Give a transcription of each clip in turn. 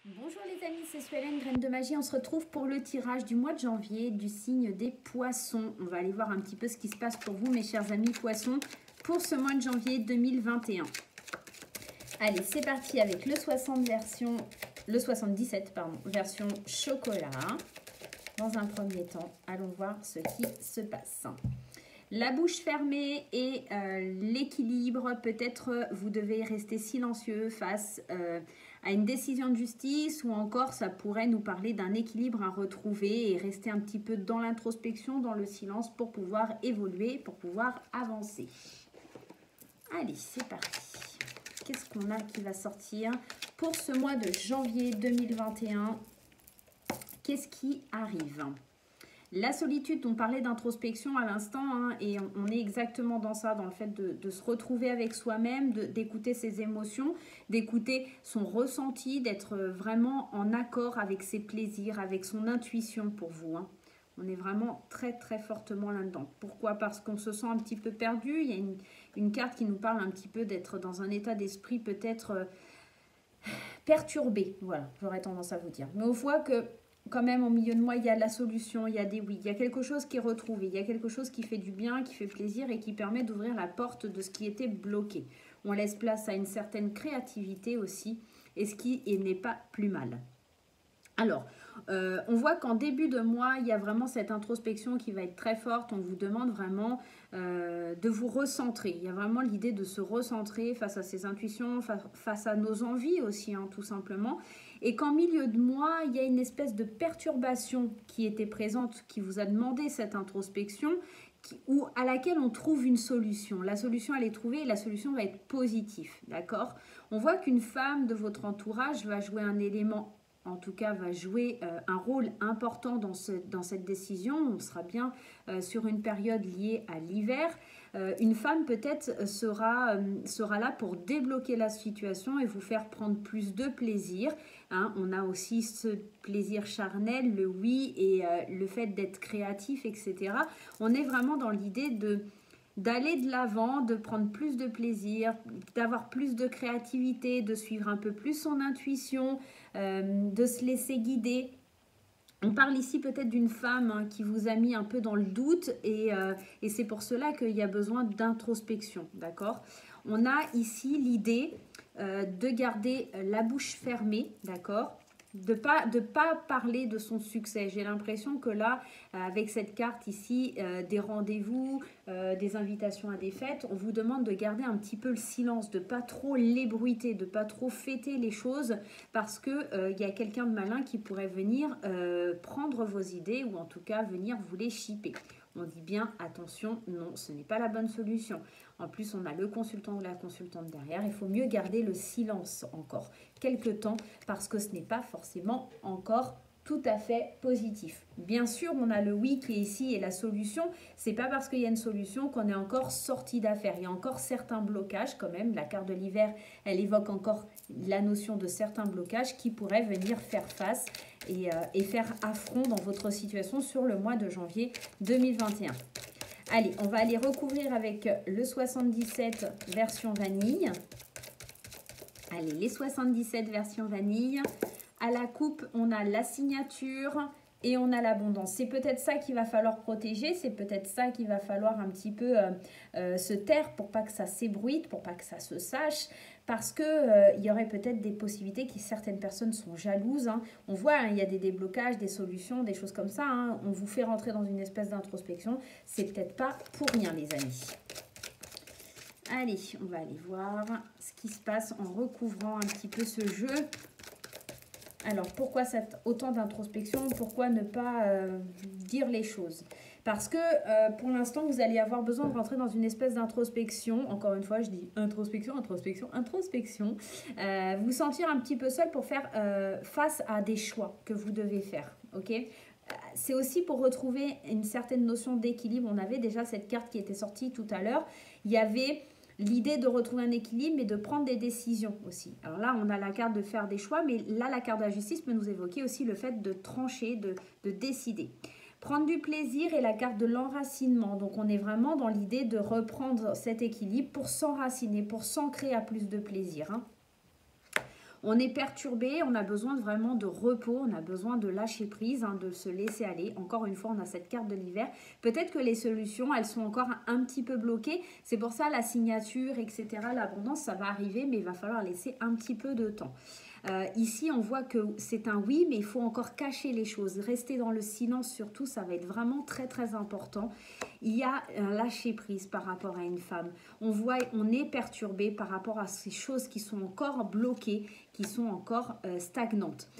Bonjour les amis, c'est Suelen, Graine de Magie. On se retrouve pour le tirage du mois de janvier du signe des poissons. On va aller voir un petit peu ce qui se passe pour vous, mes chers amis poissons, pour ce mois de janvier 2021. Allez, c'est parti avec le 77 version chocolat. Dans un premier temps, allons voir ce qui se passe. La bouche fermée et l'équilibre, peut-être vous devez rester silencieux face à une décision de justice, ou encore ça pourrait nous parler d'un équilibre à retrouver et rester un petit peu dans l'introspection, dans le silence pour pouvoir évoluer, pour pouvoir avancer. Allez, c'est parti. Qu'est-ce qu'on a qui va sortir pour ce mois de janvier 2021? Qu'est-ce qui arrive? La solitude, on parlait d'introspection à l'instant, hein, et on est exactement dans ça, dans le fait de se retrouver avec soi-même, d'écouter ses émotions, d'écouter son ressenti, d'être vraiment en accord avec ses plaisirs, avec son intuition pour vous. Hein. On est vraiment très très fortement là-dedans. Pourquoi? Parce qu'on se sent un petit peu perdu. Il y a une carte qui nous parle un petit peu d'être dans un état d'esprit peut-être perturbé. Voilà, j'aurais tendance à vous dire. Mais on voit que quand même, au milieu de moi, il y a la solution, il y a des oui, il y a quelque chose qui est retrouvé, il y a quelque chose qui fait du bien, qui fait plaisir et qui permet d'ouvrir la porte de ce qui était bloqué. On laisse place à une certaine créativité aussi, et ce qui n'est pas plus mal. Alors, on voit qu'en début de mois, il y a vraiment cette introspection qui va être très forte. On vous demande vraiment de vous recentrer. Il y a vraiment l'idée de se recentrer face à ses intuitions, face à nos envies aussi, hein, tout simplement. Et qu'en milieu de mois, il y a une espèce de perturbation qui était présente, qui vous a demandé cette introspection, ou à laquelle on trouve une solution. La solution, elle est trouvée et la solution va être positive, d'accord? On voit qu'une femme de votre entourage va jouer un élément, en tout cas va jouer un rôle important dans cette décision. On sera bien sur une période liée à l'hiver. Une femme peut-être sera là pour débloquer la situation et vous faire prendre plus de plaisir. Hein. On a aussi ce plaisir charnel, le oui et le fait d'être créatif, etc. On est vraiment dans l'idée d'aller de l'avant, de prendre plus de plaisir, d'avoir plus de créativité, de suivre un peu plus son intuition, de se laisser guider. On parle ici peut-être d'une femme, hein, qui vous a mis un peu dans le doute et c'est pour cela qu'il y a besoin d'introspection, d'accord? On a ici l'idée de garder la bouche fermée, d'accord? De pas parler de son succès. J'ai l'impression que là, avec cette carte ici, des rendez-vous, des invitations à des fêtes, on vous demande de garder un petit peu le silence, de pas trop l'ébruiter, de pas trop fêter les choses, parce que y a quelqu'un de malin qui pourrait venir prendre vos idées, ou en tout cas venir vous les chipper. On dit bien attention, non, ce n'est pas la bonne solution. En plus, on a le consultant ou la consultante derrière. Il faut mieux garder le silence encore quelques temps parce que ce n'est pas forcément encore tout à fait positif. Bien sûr, on a le oui qui est ici et la solution. C'est pas parce qu'il y a une solution qu'on est encore sorti d'affaire. Il y a encore certains blocages quand même. La carte de l'hiver, elle évoque encore la notion de certains blocages qui pourraient venir faire face et faire affront dans votre situation sur le mois de janvier 2021. Allez, on va aller recouvrir avec le 77 version vanille. Allez, les 77 versions vanille. À la coupe, on a la signature et on a l'abondance. C'est peut-être ça qu'il va falloir protéger. C'est peut-être ça qu'il va falloir un petit peu se taire pour pas que ça s'ébruite, pour pas que ça se sache. Parce que il y aurait peut-être des possibilités qui certaines personnes sont jalouses. Hein. On voit, hein, il y a des déblocages, des solutions, des choses comme ça. Hein. On vous fait rentrer dans une espèce d'introspection. C'est peut-être pas pour rien, les amis. Allez, on va aller voir ce qui se passe en recouvrant un petit peu ce jeu. Alors, pourquoi autant d'introspection? Pourquoi ne pas dire les choses? Parce que pour l'instant, vous allez avoir besoin de rentrer dans une espèce d'introspection. Encore une fois, je dis introspection, introspection, introspection. Vous sentir un petit peu seul pour faire face à des choix que vous devez faire. Ok? C'est aussi pour retrouver une certaine notion d'équilibre. On avait déjà cette carte qui était sortie tout à l'heure. Il y avait l'idée de retrouver un équilibre, mais de prendre des décisions aussi. Alors là, on a la carte de faire des choix, mais là, la carte de la justice peut nous évoquer aussi le fait de trancher, de décider. Prendre du plaisir et la carte de l'enracinement. Donc, on est vraiment dans l'idée de reprendre cet équilibre pour s'enraciner, pour s'ancrer à plus de plaisir. Hein. On est perturbé, on a besoin vraiment de repos, on a besoin de lâcher prise, hein, de se laisser aller. Encore une fois, on a cette carte de l'hiver. Peut-être que les solutions, elles sont encore un petit peu bloquées. C'est pour ça la signature, etc., l'abondance, ça va arriver, mais il va falloir laisser un petit peu de temps. Ici, on voit que c'est un oui, mais il faut encore cacher les choses. Rester dans le silence, surtout, ça va être vraiment très, très important. Il y a un lâcher-prise par rapport à une femme. On est perturbé par rapport à ces choses qui sont encore bloquées, qui sont encore stagnantes.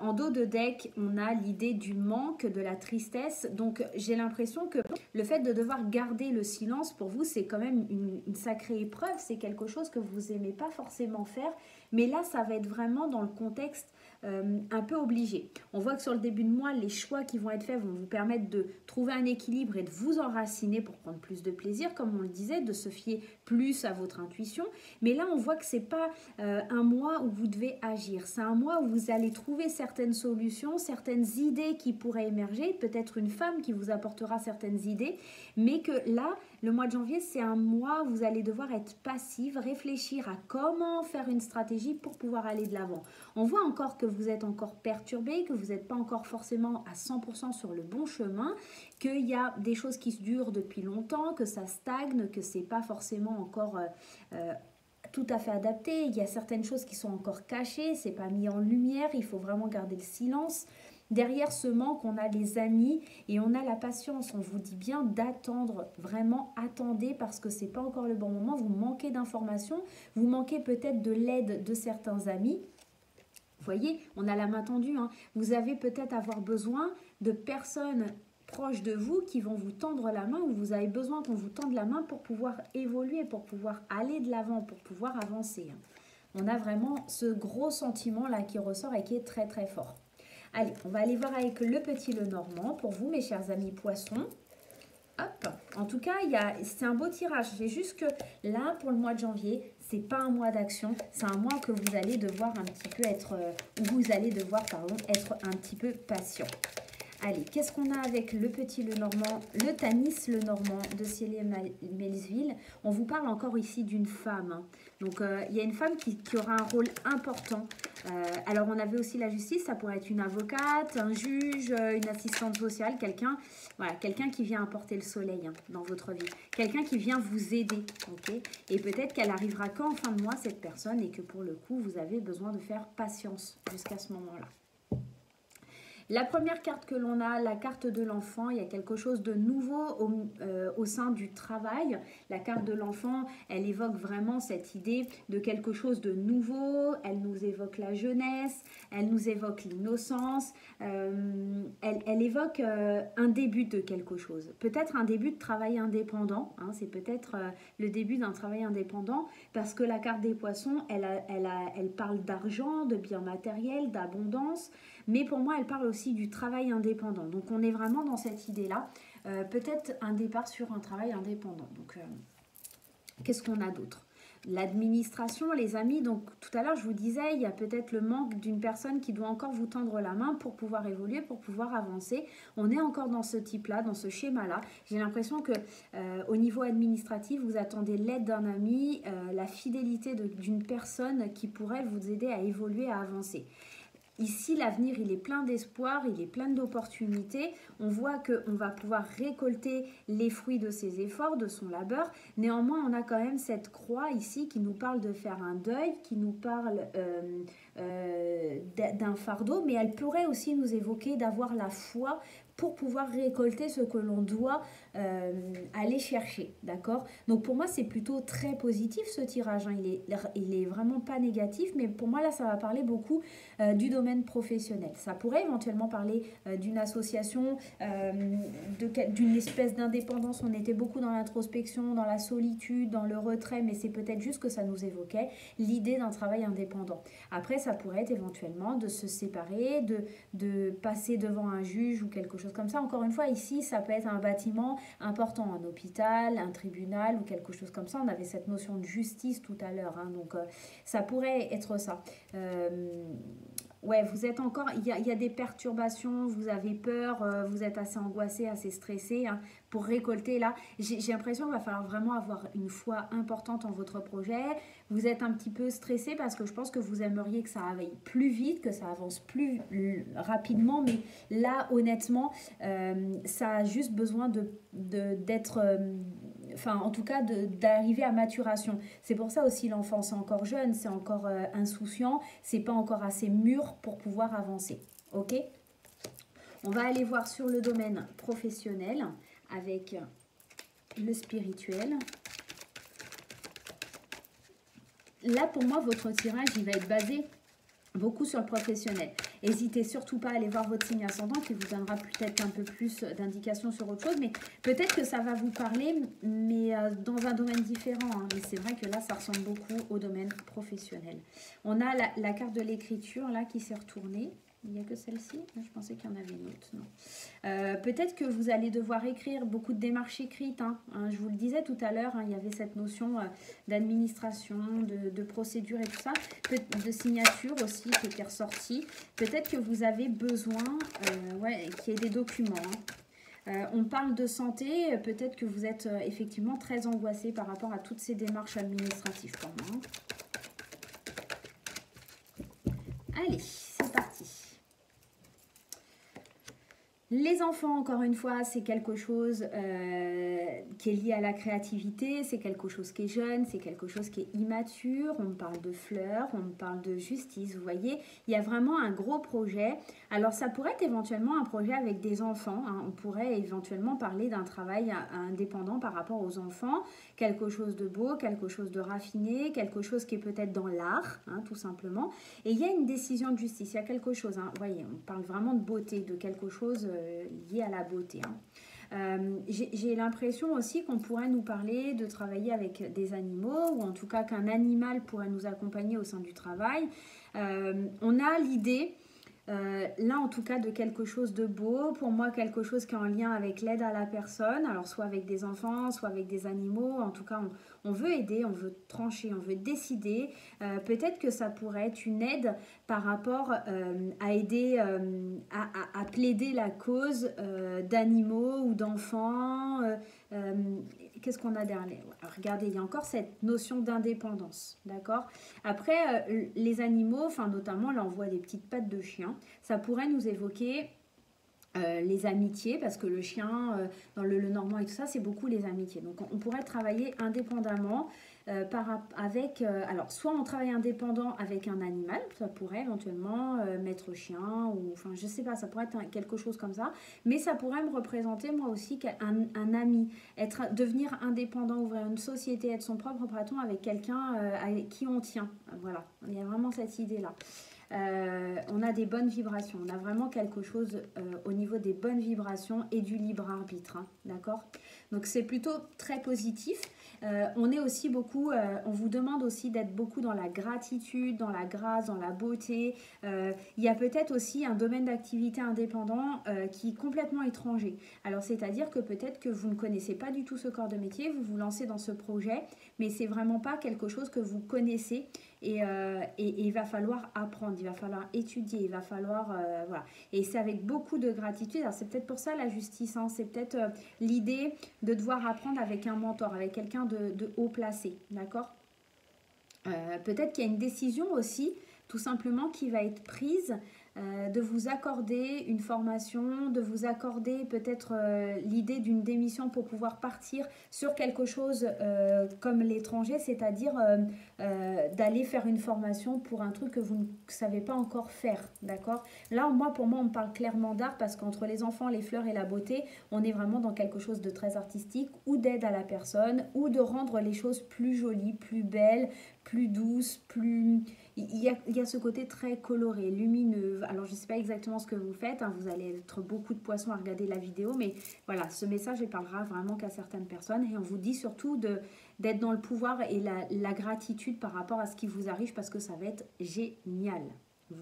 En dos de deck, on a l'idée du manque, de la tristesse. Donc, j'ai l'impression que le fait de devoir garder le silence, pour vous, c'est quand même une sacrée épreuve. C'est quelque chose que vous n'aimez pas forcément faire. Mais là, ça va être vraiment dans le contexte un peu obligé. On voit que sur le début de mois, les choix qui vont être faits vont vous permettre de trouver un équilibre et de vous enraciner pour prendre plus de plaisir, comme on le disait, de se fier plus à votre intuition. Mais là, on voit que ce n'est pas un mois où vous devez agir. C'est un mois où vous allez trouver certaines solutions, certaines idées qui pourraient émerger, peut-être une femme qui vous apportera certaines idées, mais que là, le mois de janvier, c'est un mois où vous allez devoir être passive, réfléchir à comment faire une stratégie pour pouvoir aller de l'avant. On voit encore que vous êtes encore perturbé, que vous n'êtes pas encore forcément à 100% sur le bon chemin, qu'il y a des choses qui durent depuis longtemps, que ça stagne, que ce n'est pas forcément encore tout à fait adapté. Il y a certaines choses qui sont encore cachées, c'est pas mis en lumière, il faut vraiment garder le silence. Derrière ce manque, on a les amis et on a la patience. On vous dit bien d'attendre, vraiment attendez parce que c'est pas encore le bon moment. Vous manquez d'informations, vous manquez peut-être de l'aide de certains amis. Vous voyez, on a la main tendue, hein. Vous avez peut-être avoir besoin de personnes proches de vous qui vont vous tendre la main ou vous avez besoin qu'on vous tende la main pour pouvoir évoluer, pour pouvoir aller de l'avant, pour pouvoir avancer. On a vraiment ce gros sentiment là qui ressort et qui est très très fort. Allez, on va aller voir avec le petit Lenormand pour vous, mes chers amis poissons. Hop. En tout cas, c'est un beau tirage. C'est juste que là, pour le mois de janvier, c'est pas un mois d'action. C'est un mois que vous allez devoir un petit peu être, être un petit peu patient. Allez, qu'est-ce qu'on a avec le petit Lenormand, le Tanis Lenormand de Célia Melville? On vous parle encore ici d'une femme. Hein. Donc, il y a une femme qui aura un rôle important. Alors, on avait aussi la justice, ça pourrait être une avocate, un juge, une assistante sociale, quelqu'un qui vient apporter le soleil hein, dans votre vie. Quelqu'un qui vient vous aider. Okay, et peut-être qu'elle arrivera qu'en fin de mois, cette personne, et que pour le coup, vous avez besoin de faire patience jusqu'à ce moment-là. La première carte que l'on a, la carte de l'enfant, il y a quelque chose de nouveau au sein du travail. La carte de l'enfant, elle évoque vraiment cette idée de quelque chose de nouveau, elle nous évoque la jeunesse, elle nous évoque l'innocence, elle évoque un début de quelque chose. Peut-être un début de travail indépendant, hein, c'est peut-être le début d'un travail indépendant parce que la carte des poissons, elle parle d'argent, de biens matériels, d'abondance, mais pour moi, elle parle aussi du travail indépendant. Donc, on est vraiment dans cette idée-là. Peut-être un départ sur un travail indépendant. Donc, qu'est-ce qu'on a d'autre? L'administration, les amis. Donc, tout à l'heure, je vous disais, il y a peut-être le manque d'une personne qui doit encore vous tendre la main pour pouvoir évoluer, pour pouvoir avancer. On est encore dans ce type-là, dans ce schéma-là. J'ai l'impression que au niveau administratif, vous attendez l'aide d'un ami, la fidélité d'une personne qui pourrait vous aider à évoluer, à avancer. Ici, l'avenir, il est plein d'espoir, il est plein d'opportunités. On voit qu'on va pouvoir récolter les fruits de ses efforts, de son labeur. Néanmoins, on a quand même cette croix ici qui nous parle de faire un deuil, qui nous parle d'un fardeau, mais elle pourrait aussi nous évoquer d'avoir la foi pour pouvoir récolter ce que l'on doit aller chercher, d'accord? Donc pour moi, c'est plutôt très positif ce tirage, hein. Il est vraiment pas négatif, mais pour moi là, ça va parler beaucoup du domaine professionnel. Ça pourrait éventuellement parler d'une association, d'une espèce d'indépendance. On était beaucoup dans l'introspection, dans la solitude, dans le retrait, mais c'est peut-être juste que ça nous évoquait l'idée d'un travail indépendant. Après, ça pourrait être éventuellement de se séparer, de passer devant un juge ou quelque chose comme ça. Encore une fois, ici, ça peut être un bâtiment important, un hôpital, un tribunal ou quelque chose comme ça. On avait cette notion de justice tout à l'heure, hein, donc ça pourrait être ça. ouais, vous êtes encore, il y a des perturbations, vous avez peur, vous êtes assez angoissé, assez stressé, hein, pour récolter là. J'ai l'impression qu'il va falloir vraiment avoir une foi importante en votre projet. Vous êtes un petit peu stressé parce que je pense que vous aimeriez que ça aille plus vite, que ça avance plus rapidement, mais là, honnêtement, ça a juste besoin d'être... enfin, en tout cas, d'arriver à maturation. C'est pour ça aussi l'enfant, c'est encore jeune, c'est encore insouciant, c'est pas encore assez mûr pour pouvoir avancer. Ok? On va aller voir sur le domaine professionnel avec le spirituel. Là, pour moi, votre tirage, il va être basé beaucoup sur le professionnel. N'hésitez surtout pas à aller voir votre signe ascendant qui vous donnera peut-être un peu plus d'indications sur autre chose, mais peut-être que ça va vous parler, mais dans un domaine différent. Hein. Mais c'est vrai que là, ça ressemble beaucoup au domaine professionnel. On a la carte de l'écriture là qui s'est retournée. Il n'y a que celle-ci. Je pensais qu'il y en avait une autre. Non. Peut-être que vous allez devoir écrire beaucoup de démarches écrites. Hein. Je vous le disais tout à l'heure, hein, il y avait cette notion d'administration, de procédure et tout ça, de signature aussi qui était ressortie. Peut-être que vous avez besoin qu'il y ait des documents. Hein. On parle de santé, peut-être que vous êtes effectivement très angoissé par rapport à toutes ces démarches administratives pour moi. Hein. Allez, c'est parti. Les enfants, encore une fois, c'est quelque chose qui est lié à la créativité, c'est quelque chose qui est jeune, c'est quelque chose qui est immature. On me parle de fleurs, on me parle de justice, vous voyez. Il y a vraiment un gros projet. Alors, ça pourrait être éventuellement un projet avec des enfants. Hein. On pourrait éventuellement parler d'un travail indépendant par rapport aux enfants. Quelque chose de beau, quelque chose de raffiné, quelque chose qui est peut-être dans l'art, hein, tout simplement. Et il y a une décision de justice, il y a quelque chose. Hein. Vous voyez, on parle vraiment de beauté, de quelque chose lié à la beauté. Hein. J'ai l'impression aussi qu'on pourrait nous parler de travailler avec des animaux, ou en tout cas qu'un animal pourrait nous accompagner au sein du travail. On a l'idée, là en tout cas, de quelque chose de beau, pour moi quelque chose qui est en lien avec l'aide à la personne, alors soit avec des enfants, soit avec des animaux, en tout cas on veut aider, on veut trancher, on veut décider. Peut-être que ça pourrait être une aide par rapport à aider, à plaider la cause d'animaux ou d'enfants. Qu'est-ce qu'on a derrière? Regardez, il y a encore cette notion d'indépendance, d'accord? Après, les animaux, enfin notamment là on voit des petites pattes de chien, ça pourrait nous évoquer les amitiés, parce que le chien, dans le normand et tout ça, c'est beaucoup les amitiés. Donc on pourrait travailler indépendamment avec... alors, soit on travaille indépendant avec un animal, ça pourrait éventuellement maître chien, ou enfin je sais pas, ça pourrait être quelque chose comme ça, mais ça pourrait me représenter moi aussi un ami, devenir indépendant, ouvrir une société, être son propre patron avec quelqu'un avec qui on tient. Voilà, il y a vraiment cette idée-là. On a des bonnes vibrations, on a vraiment quelque chose au niveau des bonnes vibrations et du libre arbitre, hein, d'accord? Donc c'est plutôt très positif. On est aussi beaucoup, on vous demande aussi d'être beaucoup dans la gratitude, dans la grâce, dans la beauté. Il y a peut-être aussi un domaine d'activité indépendant qui est complètement étranger. Alors c'est-à-dire que peut-être que vous ne connaissez pas du tout ce corps de métier, vous vous lancez dans ce projet, mais c'est vraiment pas quelque chose que vous connaissez. Et il va falloir apprendre, il va falloir étudier, il va falloir... voilà. Et c'est avec beaucoup de gratitude. Alors c'est peut-être pour ça la justice, hein, c'est peut-être l'idée de devoir apprendre avec un mentor, avec quelqu'un de haut placé, d'accord? Peut-être qu'il y a une décision aussi, tout simplement, qui va être prise de vous accorder une formation, de vous accorder peut-être l'idée d'une démission pour pouvoir partir sur quelque chose comme l'étranger, c'est-à-dire d'aller faire une formation pour un truc que vous ne savez pas encore faire, d'accord? Là, pour moi, on parle clairement d'art parce qu'entre les enfants, les fleurs et la beauté, on est vraiment dans quelque chose de très artistique ou d'aide à la personne ou de rendre les choses plus jolies, plus belles, plus douces, plus... Il y a ce côté très coloré, lumineux. Alors, je ne sais pas exactement ce que vous faites. Hein, vous allez être beaucoup de poissons à regarder la vidéo. Mais voilà, ce message, il parlera vraiment qu'à certaines personnes. Et on vous dit surtout d'être dans le pouvoir et la gratitude par rapport à ce qui vous arrive parce que ça va être génial.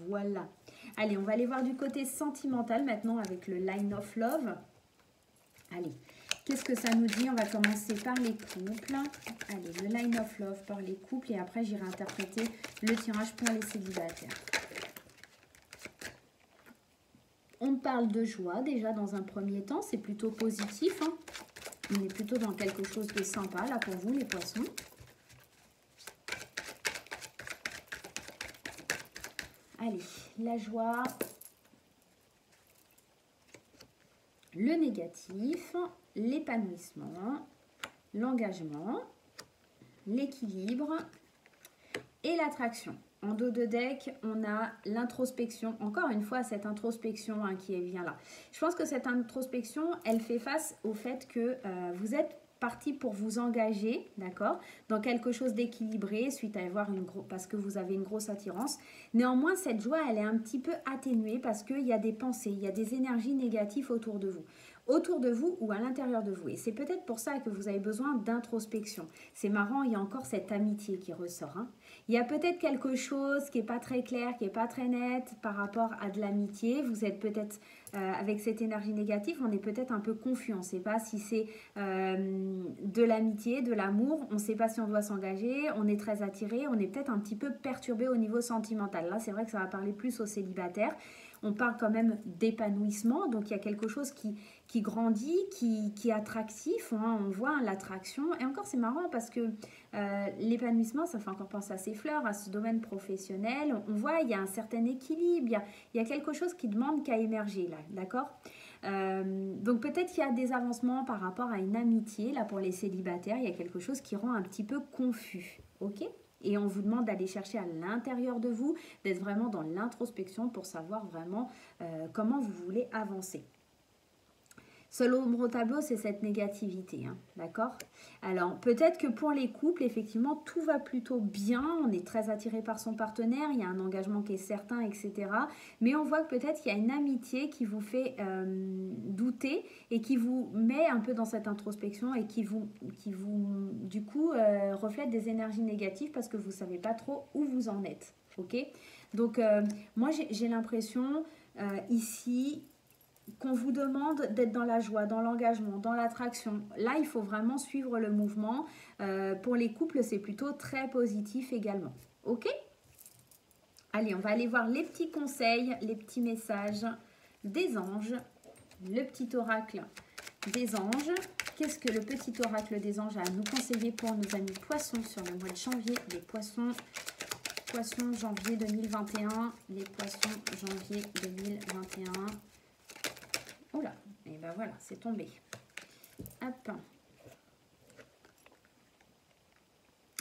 Voilà. Allez, on va aller voir du côté sentimental maintenant avec le Line of Love. Allez. Qu'est-ce que ça nous dit? On va commencer par les couples. Allez, le Line of Love par les couples. Et après, j'irai interpréter le tirage pour les célibataires. on parle de joie déjà dans un premier temps. C'est plutôt positif, hein. On est plutôt dans quelque chose de sympa là pour vous les poissons. Allez, la joie, le négatif, l'épanouissement, l'engagement, l'équilibre et l'attraction. En dos de deck, on a l'introspection. Encore une fois, cette introspection hein, qui vient là. Je pense que cette introspection, elle fait face au fait que vous êtes parti pour vous engager, d'accord, dans quelque chose d'équilibré suite à avoir parce que vous avez une grosse attirance. Néanmoins, cette joie, elle est un petit peu atténuée parce qu'il y a des pensées, il y a des énergies négatives autour de vous ou à l'intérieur de vous. Et c'est peut-être pour ça que vous avez besoin d'introspection. C'est marrant, il y a encore cette amitié qui ressort. Hein. Il y a peut-être quelque chose qui n'est pas très clair, qui n'est pas très net par rapport à de l'amitié. Vous êtes peut-être, avec cette énergie négative, on est peut-être un peu confus. On ne sait pas si c'est de l'amitié, de l'amour. On ne sait pas si on doit s'engager. On est très attiré. On est peut-être un petit peu perturbé au niveau sentimental. Là, c'est vrai que ça va parler plus aux célibataires. On parle quand même d'épanouissement, donc il y a quelque chose qui grandit, qui est attractif, hein, on voit hein, l'attraction. Et encore c'est marrant parce que l'épanouissement, ça fait encore penser à ces fleurs, à ce domaine professionnel. On voit il y a un certain équilibre, il y a quelque chose qui demande qu'à émerger là, d'accord ? Donc peut-être qu'il y a des avancements par rapport à une amitié, là pour les célibataires, il y a quelque chose qui rend un petit peu confus, ok ? Et on vous demande d'aller chercher à l'intérieur de vous, d'être vraiment dans l'introspection pour savoir vraiment comment vous voulez avancer. Seul ombre au tableau, c'est cette négativité, hein, d'accord? Alors, peut-être que pour les couples, effectivement, tout va plutôt bien. On est très attiré par son partenaire, il y a un engagement qui est certain, etc. Mais on voit que peut-être qu'il y a une amitié qui vous fait douter et qui vous met un peu dans cette introspection et qui vous du coup, reflète des énergies négatives parce que vous ne savez pas trop où vous en êtes, ok? Donc, moi, j'ai l'impression ici qu'on vous demande d'être dans la joie, dans l'engagement, dans l'attraction. Là, il faut vraiment suivre le mouvement. Pour les couples, c'est plutôt très positif également. Ok ? Allez, on va aller voir les petits conseils, les petits messages des anges. Le petit oracle des anges. Qu'est-ce que le petit oracle des anges a à nous conseiller pour nos amis poissons sur le mois de janvier? Les poissons janvier 2021. Les poissons janvier 2021. Oh là, et ben voilà, c'est tombé. Hop.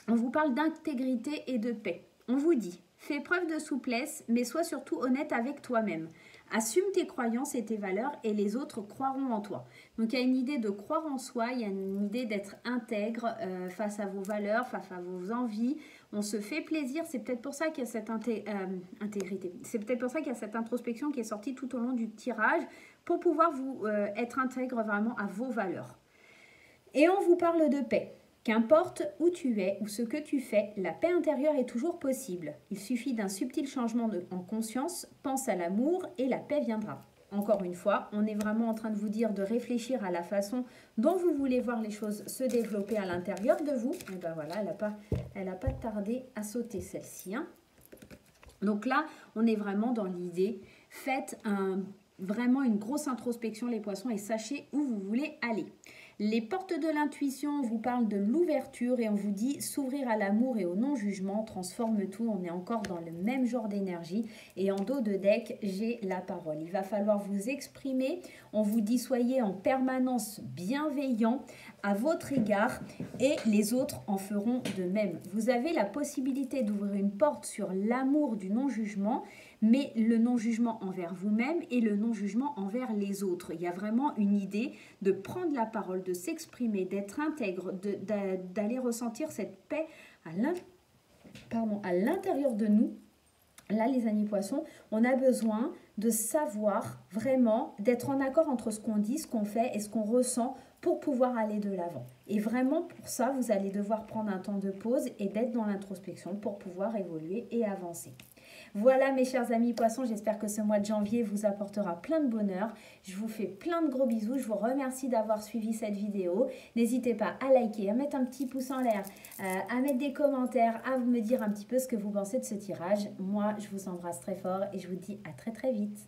On vous parle d'intégrité et de paix. On vous dit, fais preuve de souplesse, mais sois surtout honnête avec toi-même. Assume tes croyances et tes valeurs et les autres croiront en toi. Donc il y a une idée de croire en soi, il y a une idée d'être intègre face à vos valeurs, face à vos envies. On se fait plaisir, c'est peut-être pour ça qu'il y a cette intégrité. C'est peut-être pour ça qu'il y a cette introspection qui est sortie tout au long du tirage pour pouvoir vous être intègre vraiment à vos valeurs. Et on vous parle de paix. Qu'importe où tu es ou ce que tu fais, la paix intérieure est toujours possible. Il suffit d'un subtil changement en conscience, pense à l'amour et la paix viendra. Encore une fois, on est vraiment en train de vous dire de réfléchir à la façon dont vous voulez voir les choses se développer à l'intérieur de vous. Et ben voilà, elle n'a pas tardé à sauter celle-ci. Hein. Donc là, on est vraiment dans l'idée, faites vraiment une grosse introspection les poissons et sachez où vous voulez aller. Les portes de l'intuition vous parlent de l'ouverture et on vous dit s'ouvrir à l'amour et au non-jugement transforme tout. On est encore dans le même genre d'énergie et en dos de deck, j'ai la parole. Il va falloir vous exprimer. On vous dit soyez en permanence bienveillant à votre égard et les autres en feront de même. Vous avez la possibilité d'ouvrir une porte sur l'amour du non-jugement, mais le non-jugement envers vous-même et le non-jugement envers les autres. Il y a vraiment une idée de prendre la parole, de s'exprimer, d'être intègre, d'aller ressentir cette paix à l'intérieur de nous. Là, les amis poissons, on a besoin de savoir vraiment, d'être en accord entre ce qu'on dit, ce qu'on fait et ce qu'on ressent pour pouvoir aller de l'avant. Et vraiment, pour ça, vous allez devoir prendre un temps de pause et d'être dans l'introspection pour pouvoir évoluer et avancer. Voilà mes chers amis poissons, j'espère que ce mois de janvier vous apportera plein de bonheur. Je vous fais plein de gros bisous, je vous remercie d'avoir suivi cette vidéo. N'hésitez pas à liker, à mettre un petit pouce en l'air, à mettre des commentaires, à me dire un petit peu ce que vous pensez de ce tirage. Moi, je vous embrasse très fort et je vous dis à très très vite.